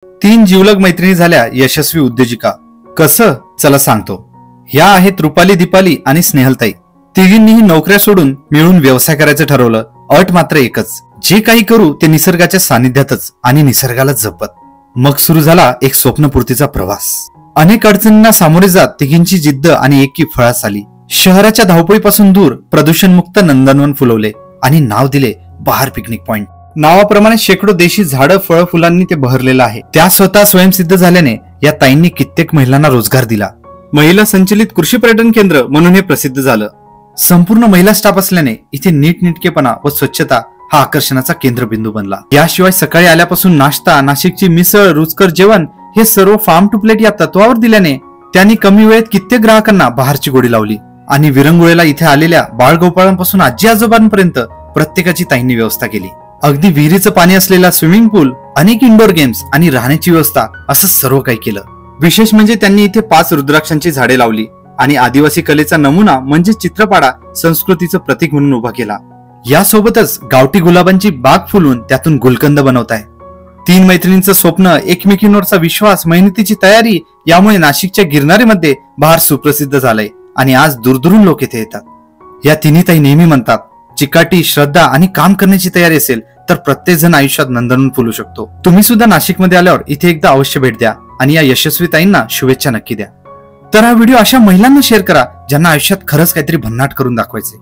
तीन जीवलग मैत्रिणी झाल्या यशस्वी उद्योजिका. कसं? चला सांगतो. ह्या आहेत रुपाली, दीपाली आणि स्नेहलताई. तिघींनीही नोकऱ्या सोडून मिळून व्यवसाय करायचं ठरवलं. अट मात्र एकच, जे काही करू ते निसर्गाच्या सानिध्यातच आणि निसर्गाला जपत. मग सुरू झाला एक स्वप्नपूर्तीचा प्रवास. अनेक अडचणींना सामोरे जात तिघींची जिद्द आणि एकी फळास आली. शहराच्या धावपळीपासून दूर प्रदूषणमुक्त नंदनवन फुलवले आणि नाव दिले बहार पिकनिक पॉइंट. नावाप्रमाणे शेकडो देशी झाडं, फळ, फुलांनी ते बहरलेलं आहे. त्या स्वतः स्वयंसिद्ध झाल्याने या ताईंनी कित्येक महिलांना रोजगार दिला. महिला संचलित कृषी पर्यटन केंद्र म्हणून हे प्रसिद्ध झालं. संपूर्ण महिला स्टाफ असल्याने इथे नीटनेटकेपणा व स्वच्छता हा आकर्षणाचा केंद्रबिंदू बनला. याशिवाय सकाळी आल्यापासून नाश्ता, नाशिकची मिसळ, रुचकर जेवण हे सर्व फार्म टू प्लेट या तत्वावर दिल्याने त्यांनी कमी वेळेत कित्येक ग्राहकांना बहारची गोडी लावली. आणि विरंगुळेला इथे आलेल्या बाळगोपाळांपासून आजी आजोबांपर्यंत प्रत्येकाची ताईंनी व्यवस्था केली. अगदी विहिरीचं पाणी असलेला स्विमिंग पूल, अनेक इंडोर गेम्स आणि राहण्याची व्यवस्था असं सर्व काही केलं. विशेष म्हणजे त्यांनी इथे 5 रुद्राक्षांची झाडे लावली आणि आदिवासी कलेचा नमुना म्हणजे चित्रपाडा संस्कृतीचं प्रतीक म्हणून उभा केला. यासोबतच गावठी गुलाबांची बाग फुलून त्यातून गुलकंद बनवत आहे. 3 मैत्रिणींचं स्वप्न, एकमेकींवरचा विश्वास, मेहनतीची तयारी यामुळे नाशिकच्या गिरनारीमध्ये बहार सुप्रसिद्ध झालंय आणि आज दूरदूरून लोक इथे येतात. या तिन्ही ताई नेहमी म्हणतात, चिकाटी, श्रद्धा आणि काम करण्याची तयारी असेल तर प्रत्येक जण आयुष्यात नंदनवन फुलू शकतो. तुम्ही सुद्धा नाशिकमध्ये आल्यावर इथे एकदा अवश्य भेट द्या आणि या यशस्वी ताईंना शुभेच्छा नक्की द्या. तर हा व्हिडिओ अशा महिलांना शेअर करा ज्यांना आयुष्यात खरंच काहीतरी भन्नाट करून दाखवायचे.